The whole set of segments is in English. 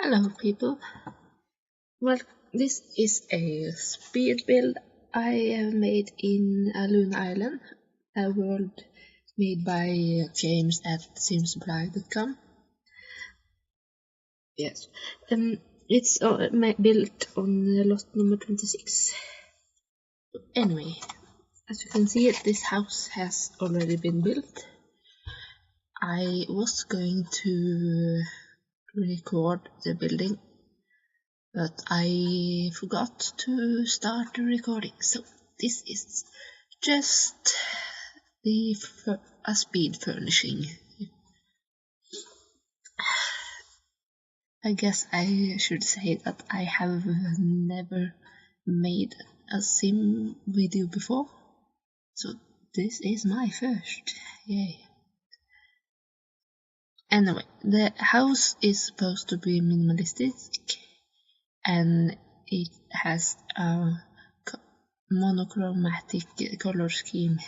Hello people. Well, this is a speed build I have made in Aluna Island, a world made by James at simsupply.com. Yes, it's built on lot number 26. Anyway, as you can see, this house has already been built. I was going to record the building, but I forgot to start the recording, so this is just a speed furnishing. I guess I should say that I have never made a sim video before, so this is my first. Yay. Anyway, the house is supposed to be minimalistic, and it has a monochromatic color scheme.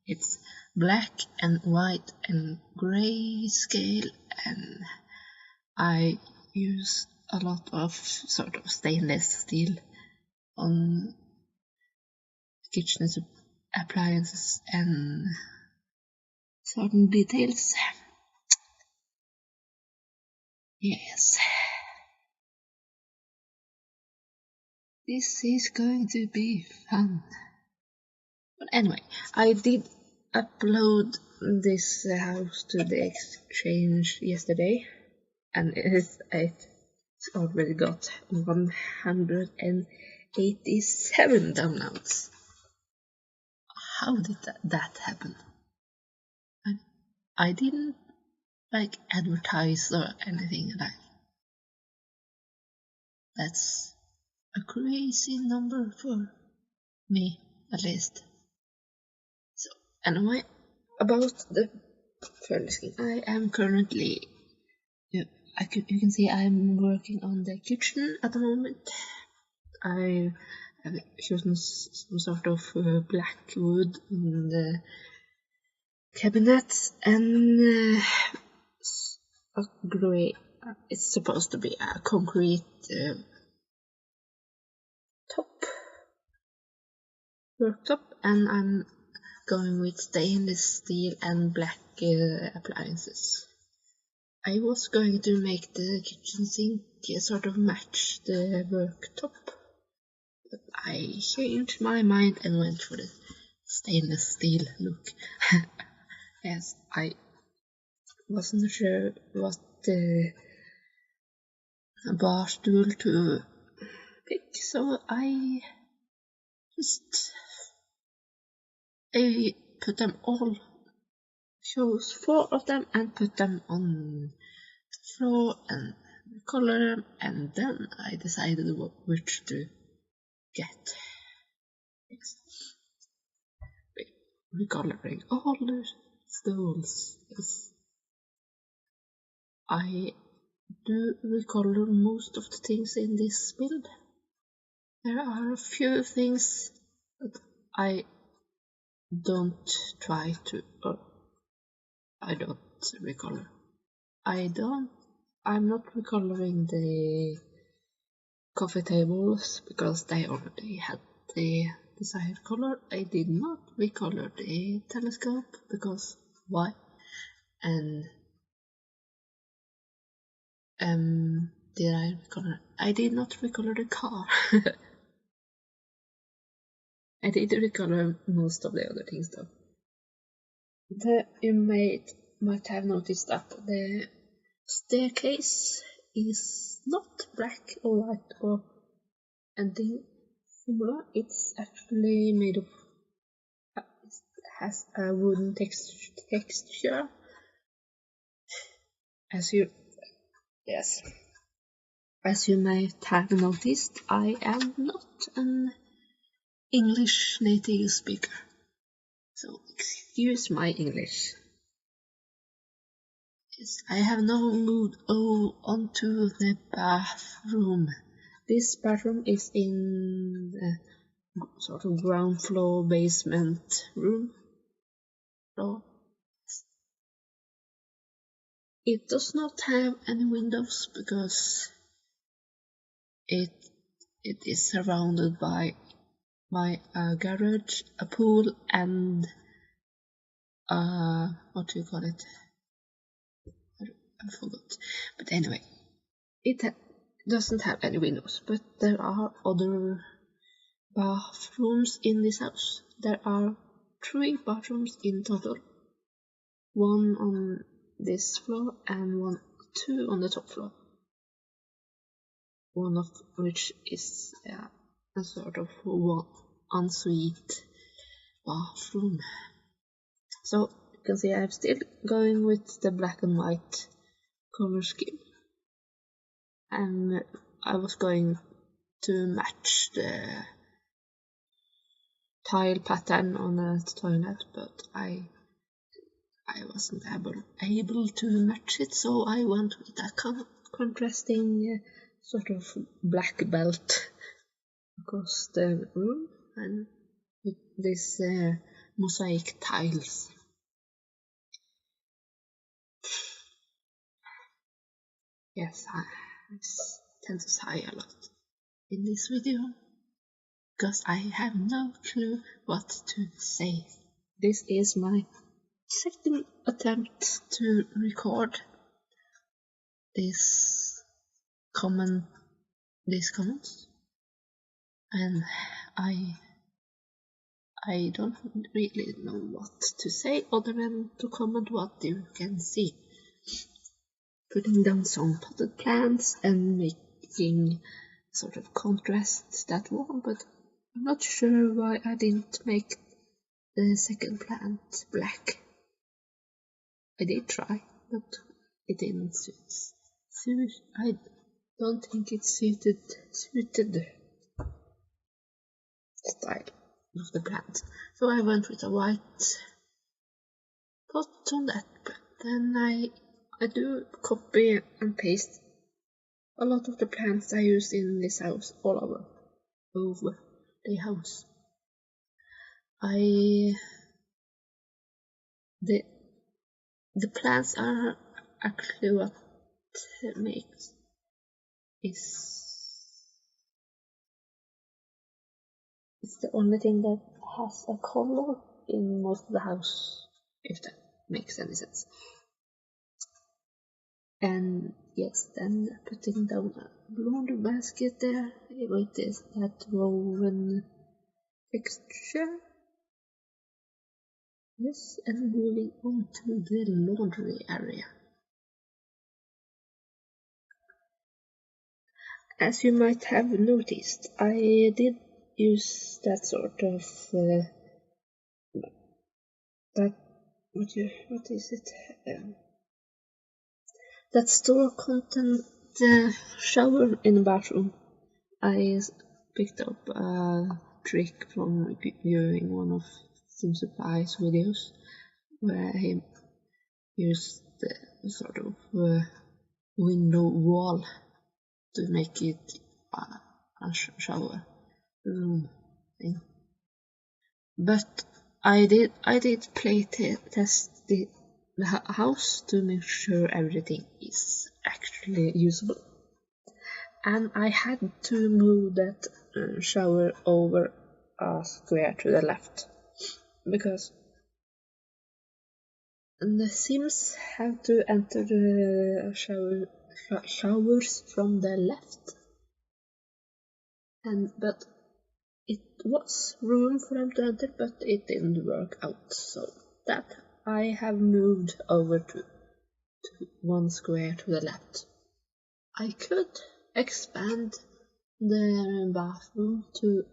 It's black and white and gray scale, and I use a lot of sort of stainless steel on kitchen appliances and certain details. Yes, this is going to be fun. But anyway, I did upload this house to the exchange yesterday, and it's already got 187 downloads. How did that happen? I didn't advertise or anything like. That's a crazy number for me, at least. So anyway, about the furnishing, I am currently. You can see I'm working on the kitchen at the moment. I have chosen some sort of black wood in the cabinets and a grey. It's supposed to be a concrete worktop, and I'm going with stainless steel and black appliances. I was going to make the kitchen sink sort of match the worktop, but I changed my mind and went for the stainless steel look. Yes, I wasn't sure what the bar stool to pick, so I put them all, chose 4 of them and put them on the floor and color them, and then I decided which to get. Yes. Recoloring all the stools. Yes. I do recolor most of the things in this build. There are a few things that I don't try to, or I don't recolor. I'm not recoloring the coffee tables because they already had the desired color. I did not recolor the telescope because why? And did I recolor? I did not recolor the car. I did recolor most of the other things though. You might have noticed that the staircase is not black or white or anything similar. It's actually made of, it has a wooden texture. As you might have noticed, I am not an English native speaker, so excuse my English. Yes, I have now moved onto the bathroom. This bathroom is in the sort of ground floor basement room. It does not have any windows because it is surrounded by a garage, a pool, and what do you call it? I forgot. But anyway, it doesn't have any windows, but there are other bathrooms in this house. There are 3 bathrooms in total. 1 on this floor and 2 on the top floor. One of which is a sort of ensuite bathroom. So you can see I'm still going with the black and white color scheme, and I was going to match the tile pattern on the toilet, but I wasn't able to match it, so I went with a contrasting sort of black belt across the room and with this mosaic tiles. Yes, I tend to sigh a lot in this video because I have no clue what to say. This is my second attempt to record these comments, and I don't really know what to say other than to comment what you can see. Putting down some potted plants and making sort of contrast that one, but I'm not sure why I didn't make the second plant black. I did try, but it didn't suit. I don't think it suited the style of the plant. So I went with a white pot on that, but then I do copy and paste a lot of the plants I use in this house all over the house. The plants are actually what makes it's the only thing that has a color in most of the house, if that makes any sense. And yes, then putting down a laundry basket there with that woven texture. Yes, and moving on to the laundry area. As you might have noticed, I did use that sort of what is it? That store content shower in the bathroom. I picked up a trick from viewing one of Sim Supply's videos where he used the sort of window wall to make it a shower room thing. But I did play test the house to make sure everything is actually usable, and I had to move that shower over a square to the left because the Sims have to enter the showers from the left, but it was room for them to enter, but it didn't work out, so that I have moved over to 1 square to the left. I could expand the bathroom to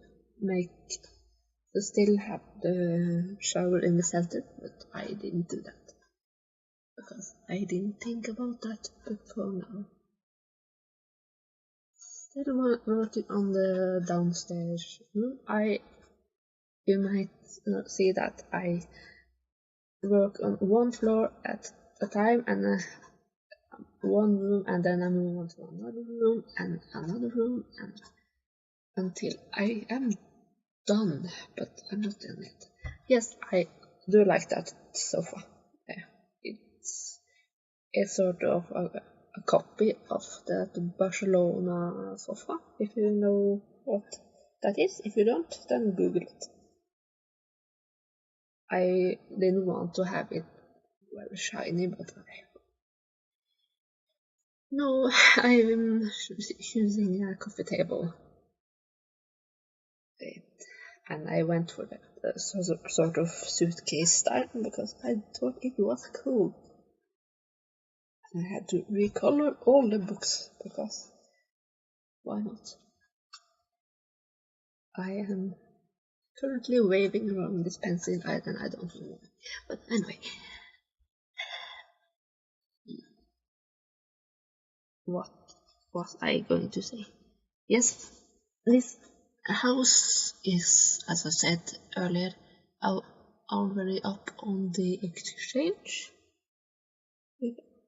still have the shower in the center, but I didn't do that because I didn't think about that before now. Still working on the downstairs room. You might see that I work on 1 floor at a time and 1 room, and then I move on to another room and another room, and until I am done, but I'm not done yet. Yes, I do like that sofa. It's sort of a copy of that Barcelona sofa, if you know what that is. If you don't, then Google it. I didn't want to have it very shiny, but no, I'm choosing a coffee table. And I went for that sort of suitcase style because I thought it was cool. And I had to recolor all the books because why not? I am currently waving around this pencil and I don't know why. But anyway, what was I going to say? Yes, this house is, as I said earlier, already up on the exchange.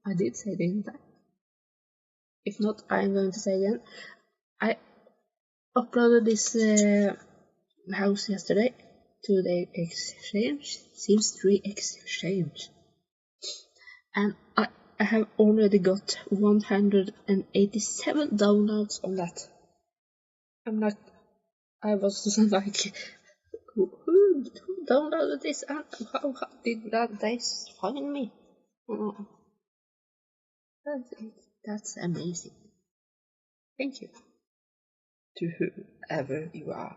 I did say, didn't I? If not, I'm going to say again. I uploaded this house yesterday to the exchange, Sims 3 exchange, and I have already got 187 downloads on that. I was like, who downloaded this and how did they find me? Oh, that's amazing. Thank you to whoever you are.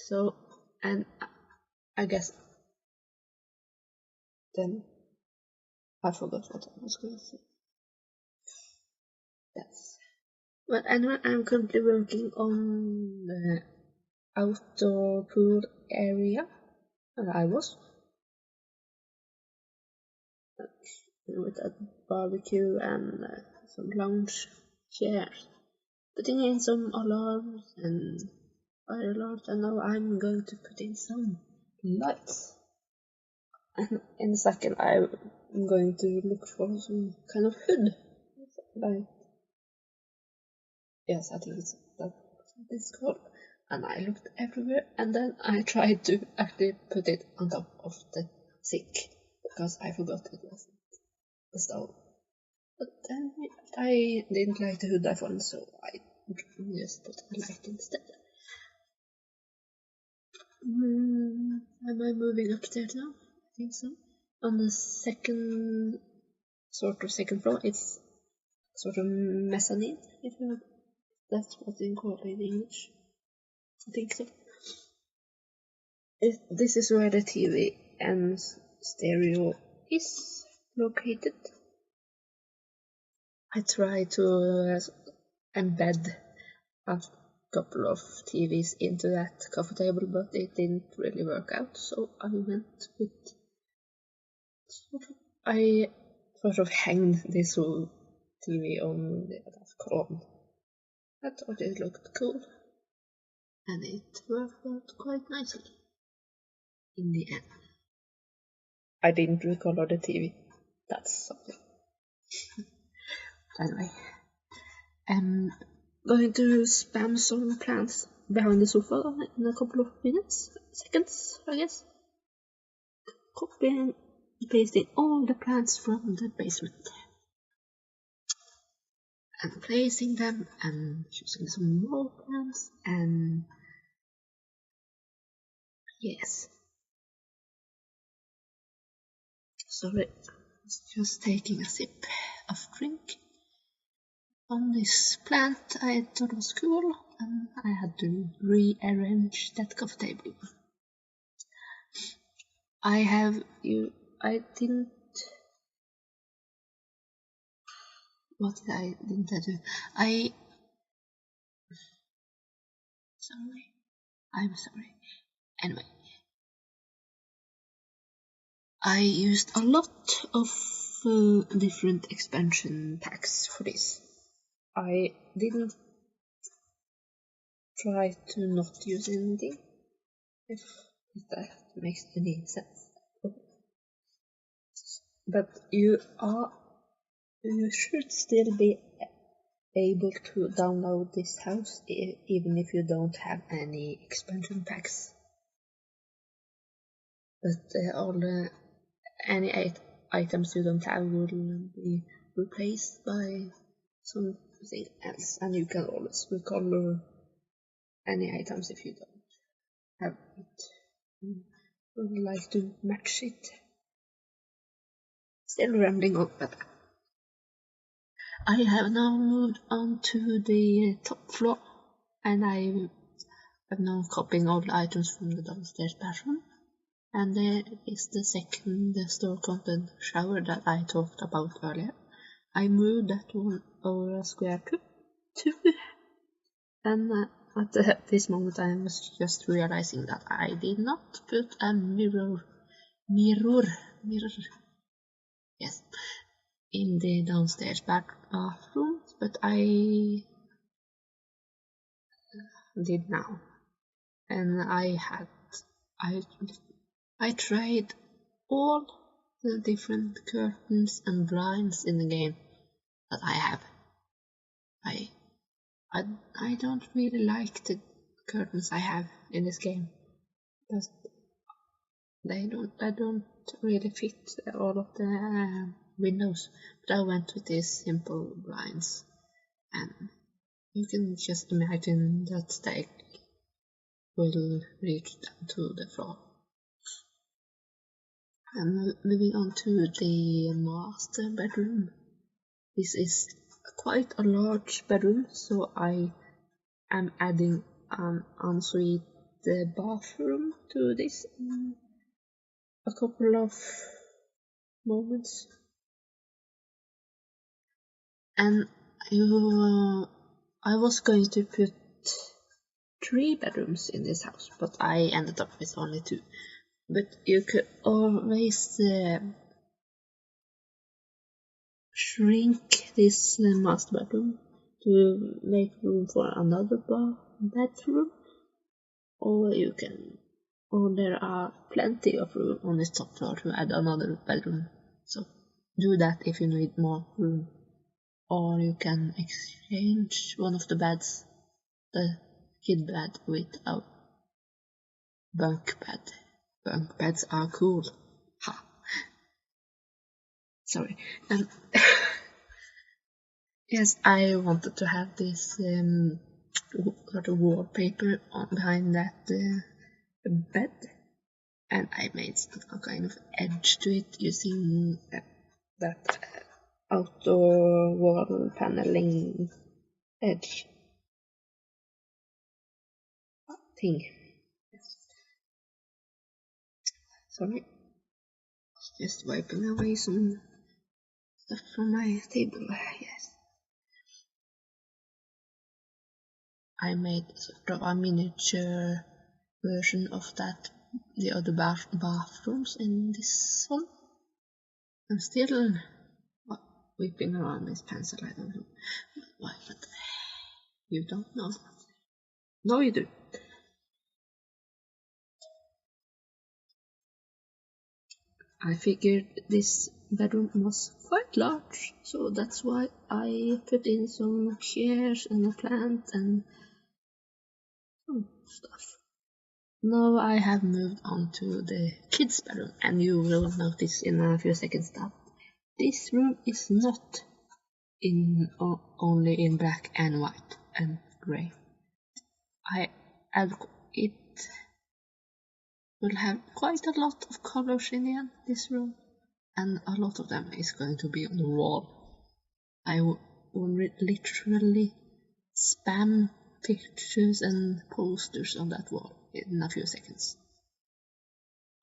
So, and I guess then I forgot what I was going to say. Yes. But anyway, I'm currently working on the outdoor pool area. I was with a barbecue and some lounge chairs, putting in some alarms and fire alarms, and now I'm going to put in some lights. And in a second, I'm going to look for some kind of hood, like yes, I think it's that's what it's called. And I looked everywhere, and then I tried to actually put it on top of the sink because I forgot it was the stove. But then I didn't like the hood I found, so I just put a light instead. Am I moving upstairs now? I think so. On the second floor, it's sort of mezzanine, if that's what you call it in English. I think so. This is where the TV and stereo is located. I tried to embed a couple of TVs into that coffee table, but it didn't really work out, so I went with I sort of hanged this whole TV on the column. I thought it looked cool, and it worked out quite nicely in the end. I didn't recolor the TV. That's something. Anyway, I'm going to spam some plants behind the sofa in a couple of seconds, I guess. Copying and pasting all the plants from the basement. And placing them and choosing some more plants and yes. Sorry, just taking a sip of drink. On this plant I thought was cool and I had to rearrange that coffee table. I didn't what didn't I do? I'm sorry. Anyway, I used a lot of different expansion packs for this. I didn't try to not use anything, if that makes any sense. But you should still be able to download this house even if you don't have any expansion packs. But any items you don't have will be replaced by something else, and you can always recolor any items if you don't have it. Would like to match it. Still rambling on, but I have now moved on to the top floor, and I'm now copying all the items from the downstairs bathroom. And there is the second store content shower that I talked about earlier. I moved that one over a square two, and at this moment I was just realizing that I did not put a mirror, yes, in the downstairs bathroom, but I did now, and I tried all the different curtains and blinds in the game that I have. I don't really like the curtains I have in this game, because they don't really fit all of the windows. But I went with these simple blinds, and you can just imagine that they will reach down to the floor. I'm moving on to the master bedroom. This is quite a large bedroom, so I am adding an ensuite bathroom to this in a couple of moments. And I was going to put 3 bedrooms in this house, but I ended up with only 2. But you could always shrink this master bedroom to make room for another bedroom, or there are plenty of room on this top floor to add another bedroom. So do that if you need more room, or you can exchange one of the beds, the kid bed, with a bunk bed. Bunk beds are cool. Ha. Sorry. Yes, I wanted to have this sort of wallpaper behind that bed, and I made a kind of edge to it using that outdoor wall paneling edge thing. Yes. Sorry, just wiping away some stuff from my table. Yes, I made sort of a miniature version of that, the other bathrooms in this one. I'm still whipping around this pencil. I don't know why, but you don't know. No, you do. I figured this bedroom was quite large, so that's why I put in some chairs and a plant and some stuff. Now I have moved on to the kids' bedroom, and you will notice in a few seconds that this room is not only in black and white and grey. It will have quite a lot of colors in this room, and a lot of them is going to be on the wall. I will literally spam pictures and posters on that wall in a few seconds,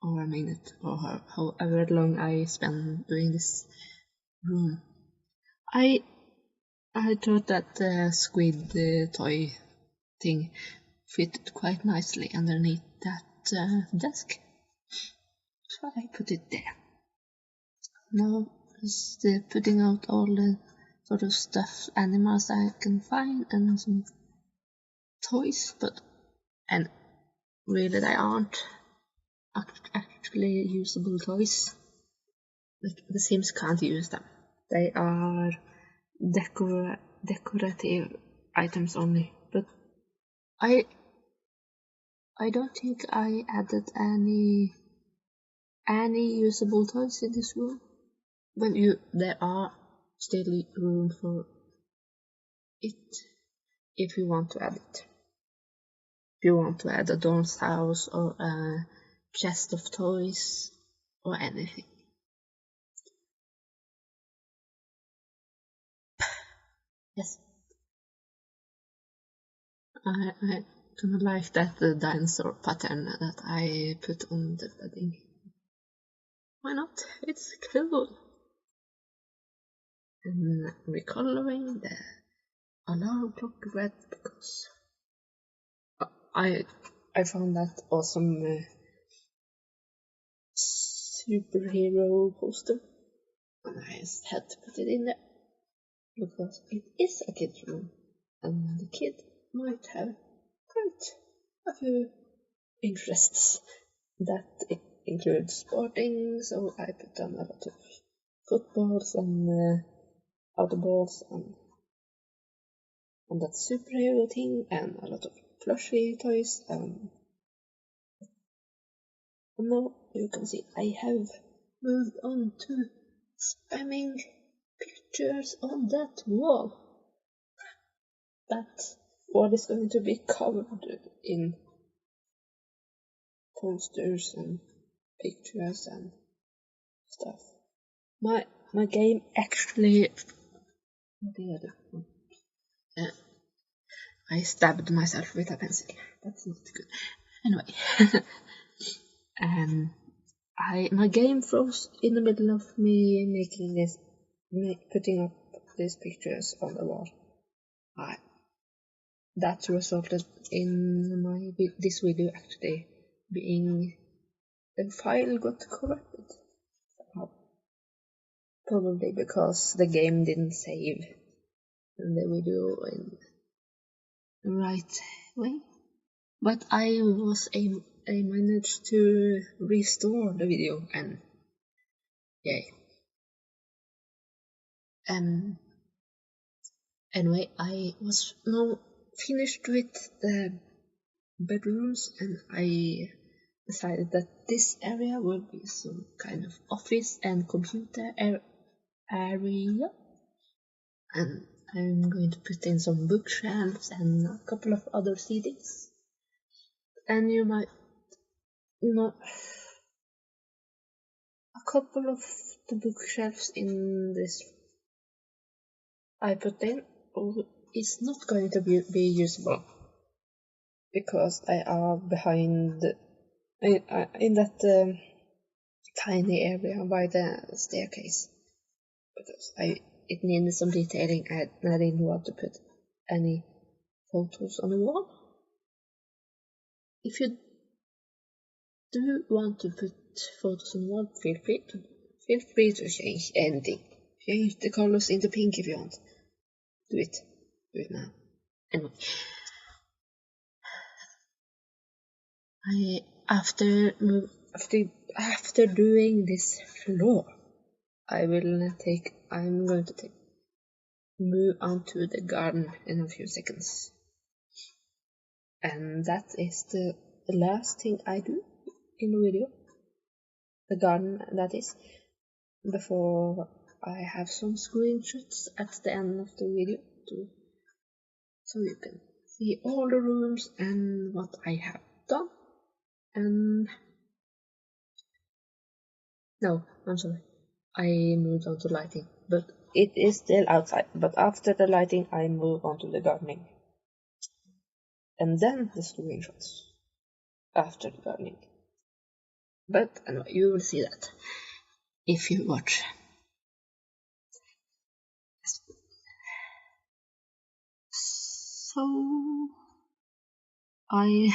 or a minute, or however long I spend doing this room. I thought that the squid toy thing fitted quite nicely underneath that desk, so I put it there. Now just putting out all the sort of stuffed animals I can find and some toys, and really they aren't actually usable toys. Like, the Sims can't use them. They are decorative items only. But I don't think I added any usable toys in this room. But there are still room for it if you want to add it. If you want to add a doll's house or a chest of toys or anything. Yes. I kind of like that dinosaur pattern that I put on the bedding. Why not? It's cool. And recoloring the alarm clock red because I found that awesome superhero poster and I just had to put it in there because it is a kid's room and the kid might have quite a few interests that include sporting, so I put on a lot of footballs and other balls and that superhero thing and a lot of plushie toys and now you can see I have moved on to spamming pictures on that wall. That wall is going to be covered in posters and pictures and stuff. My game actually I stabbed myself with a pencil. That's not good. Anyway, my game froze in the middle of me making this, putting up these pictures on the wall. That resulted in this video actually being the file got corrupted somehow. Probably because the game didn't save the video in the right way. But I managed to restore the video and yay. Anyway, I was now finished with the bedrooms and I decided that this area will be some kind of office and computer area, and I'm going to put in some bookshelves and a couple of other seatings. And you might know a couple of the bookshelves in this I put in is not going to be usable because they are behind in that tiny area by the staircase because it needed some detailing and I didn't want to put any photos on the wall. If you do want to put photos on the wall, feel free to change anything. Change the colors into pink if you want. Do it now. Anyway, after doing this floor, I'm going to move on to the garden in a few seconds. And that is the last thing I do in the video. The garden, that is, before I have some screenshots at the end of the video so you can see all the rooms and what I have done. And no, I'm sorry, I moved on to lighting, but it is still outside. But after the lighting, I move on to the gardening, and then the screenshots after the gardening. But anyway, you will see that if you watch. So I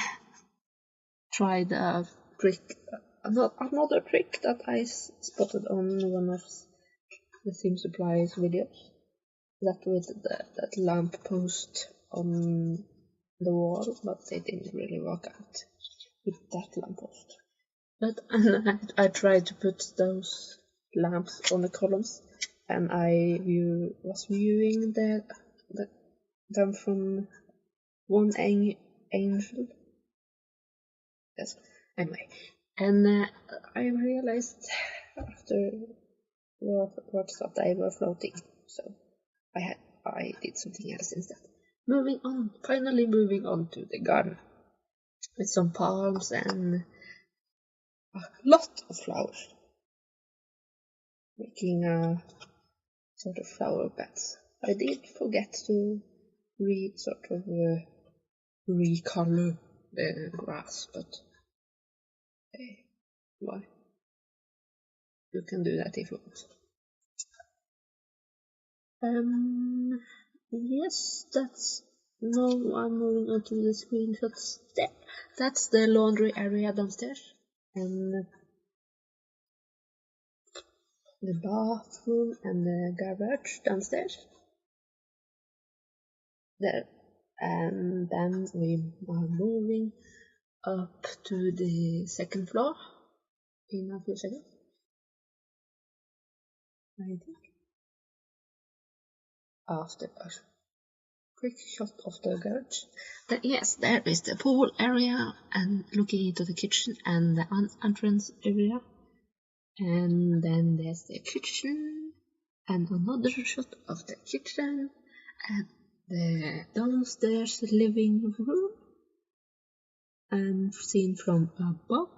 tried a trick, another trick that I spotted on one of the Theme Supplies videos. That with that lamp post on the wall, but they didn't really work out with that lamp post. But I tried to put those lamps on the columns, and I was viewing them from one angle. Yes. Anyway, and I realized after what that they were floating. so I did something else instead. Finally moving on to the garden with some palms and a lot of flowers, making a sort of flower beds. I did forget to recolor the grass, but hey, why? You can do that if you want. Yes, now I'm moving on to the screenshots. That's the laundry area downstairs, and the bathroom and the garage downstairs. There, and then we are moving up to the second floor in a few seconds, I think. After a quick shot of the garage. Yes, there is the pool area and looking into the kitchen and the entrance area. And then there's the kitchen and another shot of the kitchen and the downstairs living room and seen from above,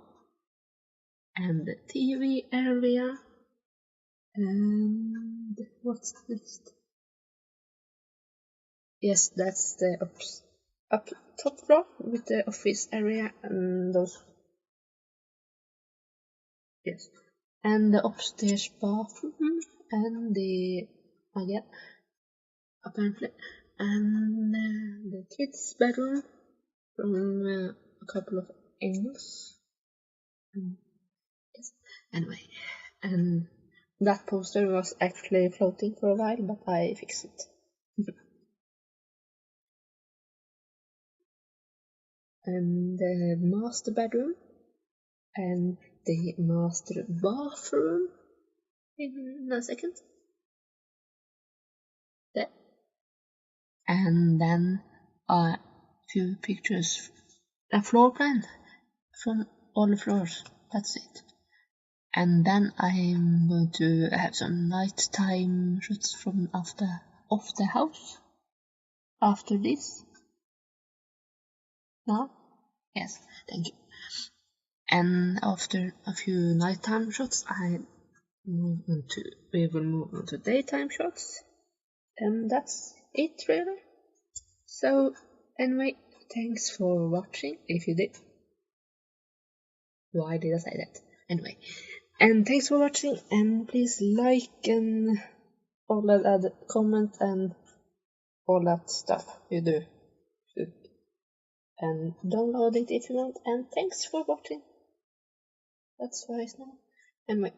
and the TV area. And what's next? Yes, that's the up top floor with the office area and those. Yes, and the upstairs bathroom and the again apparently, and the kids' bedroom from a couple of angles. Yes. Anyway, and that poster was actually floating for a while, but I fixed it. And the master bedroom and the master bathroom in a second. There. And then a few pictures, a floor plan from all the floors. That's it. And then I'm going to have some nighttime shots from of the house after this. Now? Yes, thank you. And after a few nighttime shots, we will move on to daytime shots. And that's it, really. So, anyway, thanks for watching, if you did. Why did I say that? Anyway, and thanks for watching, and please like and all that other comment and all that stuff you do. And download it if you want, and thanks for watching. That's why it's now. Anyway.